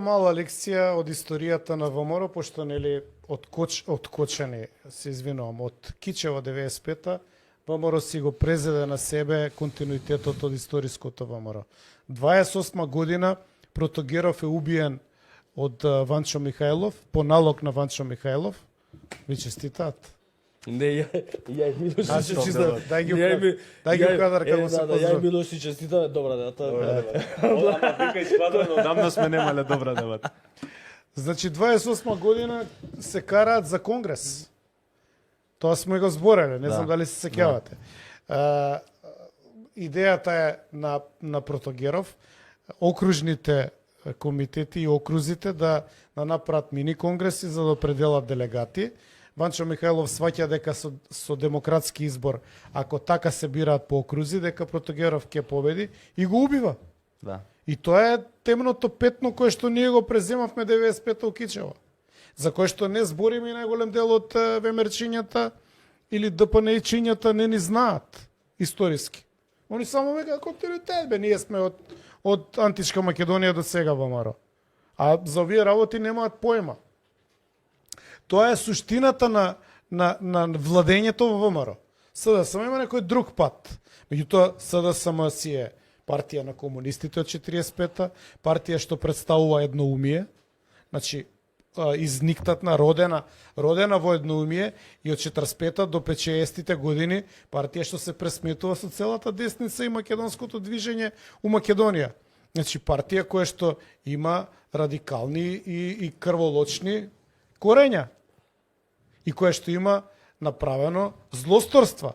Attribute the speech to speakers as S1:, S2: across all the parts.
S1: Мала лекција од историјата на ВМРО, пошто нели откочени, се извинувам, од Кичево 95-та, ВМРО си го презеде на себе континуитетот од историското ВМРО. 28 година Протогеров е убиен од Ванчо Михајлов, по налог на Ванчо Михајлов. Ви честитаат.
S2: Не, ја и Милош си
S1: честитам. Дај ги кадар како се поздрав.
S2: Ја и Милош си честитаме, добра дебата.
S3: Вика испадано, одамна сме немале добра дебата.
S1: Значи 28 година се караат за конгрес. Тоа сме го збореле, не знам дали се сеќавате. Идејата е на Протогеров, окружните комитети и окрузите да направат мини конгреси за да определат делегати. Ванчо Михајлов сваќа дека со демократски избор, ако така се бираат по окрузи, дека Протогеров ќе победи и го убива.
S3: Да.
S1: И тоа е темното петно кое што ние го преземавме 95-та у Кичево. За кое што не збориме и најголем дел од ВМРО-чињата или ДПН-чињата не ни знаат историски. Они само века континуитет, бе, ние сме од античка Македонија до сега ВМРО. А за овие работи немаат поема. Тоа е суштината на владењето во ВМРО. СДСМ има некој друг пат. Меѓутоа, СДСМ си е партија на комунистите од 45-та, партија што представува едноумие, значи изниктатна, родена во едноумие и од 45-та до 50-тите години партија што се пресметува со целата десница и македонското движење у Македонија. Значи партија која што има радикални и крволочни корења и која што има направено злосторства.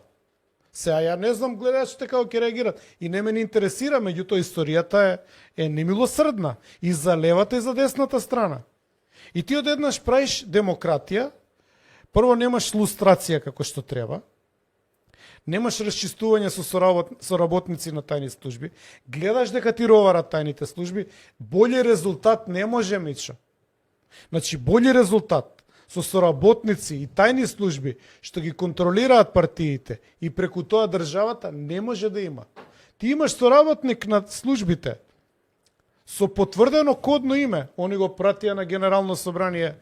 S1: Сега ја не знам гледачите како ќе реагират и не ме не интересира, меѓутоа историјата е немилосрдна и за левата и за десната страна. И ти одеднаш правиш демократија, прво немаш лустрација како што треба, немаш расчистување со соработници на тајни служби, гледаш дека ти роварат тајните служби, бољи резултат не може, Мичо. Значи, бољи резултат со соработници и тајни служби што ги контролираат партиите и преку тоа државата не може да има. Ти имаш соработник на службите со потврдено кодно име, они го пратија на Генерално собрание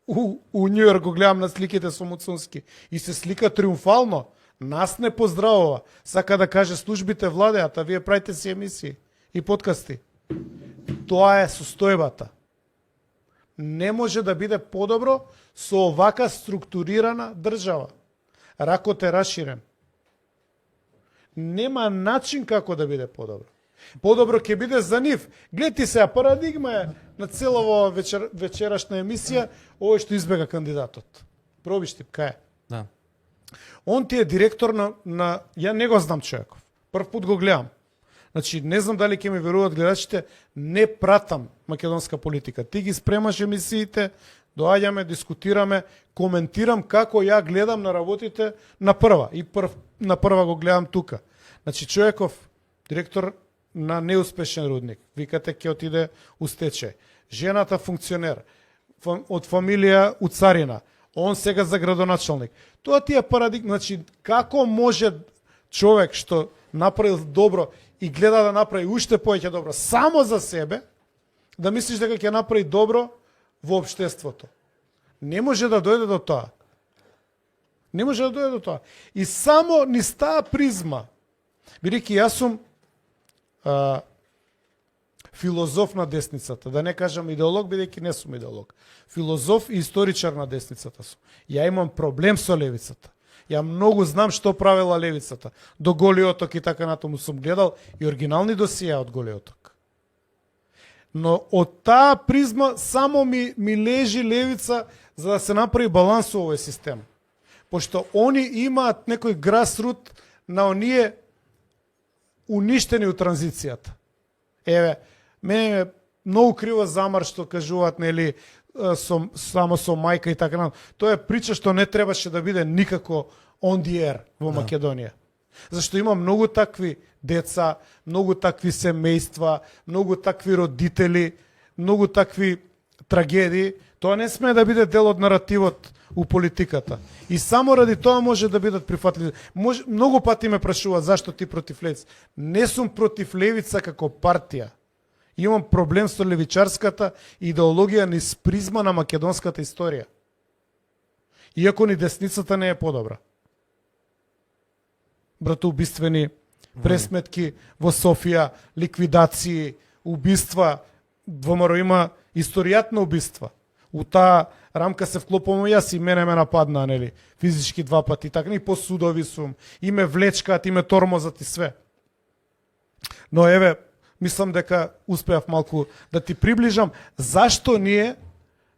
S1: у Њујорк, го гледам на сликите со Муцунски и се слика триумфално, нас не поздравува, сака да каже службите владеат, а вие правите си емисии и подкасти. Тоа е состојбата. Не може да биде подобро со овака структурирана држава. Ракот е раширен. Нема начин како да биде подобро. Подобро ќе биде за нив. Гледайте се, парадигма е на целова вечерашна емисија, овој што избега кандидатот. Пробишти, кај е?
S3: Да.
S1: Он ти е директор на... Ја не го знам човеков. Прв пут го гледам. Значи, не знам дали ќе ми веруваат гледачите, не пратам македонска политика. Ти ги спремаш емисиите, доаѓаме, дискутираме, коментирам како ја гледам на работите на прва. И на прва го гледам тука. Значи, човеков, директор на неуспешен рудник, викате ќе отиде у стечај. Жената функционер, од фамилија у царина, он сега за градоначалник. Тоа ти е парадигма. Значи, како може човек што направил добро и гледа да направи уште повеќе добро само за себе, да мислиш дека ќе направи добро во општеството. Не може да дојде до тоа. Не може да дојде до тоа. И само низ таа призма, бидејќи јас сум филозоф на десницата, да не кажам идеолог, бидејќи не сум идеолог. Филозоф и историчар на десницата сум. Ја имам проблем со левицата. Ја многу знам што правила левицата. До Голиоток и така натаму сум гледал и оригинални досија од Голиоток. Но од таа призма само ми лежи левица за да се направи баланс во овој систем. Пошто они имаат некој грасрут на оние уништени у транзицијата. Еве, мене е многу криво замар што кажуваат, нели, само со мајка и така натаму. Тоа е прича што не требаше да биде никако on the air во Македонија. Зашто има многу такви деца, многу такви семејства, многу такви родители, многу такви трагедии. Тоа не сме да биде дел од наративот у политиката. И само ради тоа може да бидат прифатливи. Многу пати ме прашуваат зашто ти против левица. Не сум против левица како партија. Имам проблем со левичарската идеологија низ призма на македонската историја. Иако ни десницата не е подобра. Братоубиствени пресметки во Софија, ликвидации, убиства, ВМРО има историјат на убиства. У таа рамка се вклопувам јас и мене ме нападна, нели, физички 2 пати, така и по судови сум, и ме влечкаат, и ме тормозат и све. Но еве, мислам дека успеав малку да ти приближам зашто ние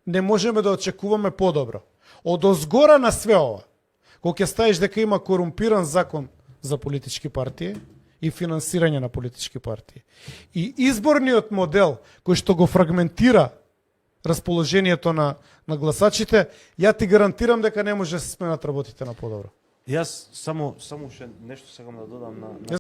S1: не можеме да очекуваме подобро. Од озгора на све ова, кога ќе ставиш дека има корумпиран закон за политички партии и финансирање на политички партии, и изборниот модел кој што го фрагментира расположението на гласачите, ја ти гарантирам дека не може да се сменат работите на подобро.
S3: Јас само ше нешто сакам да додам на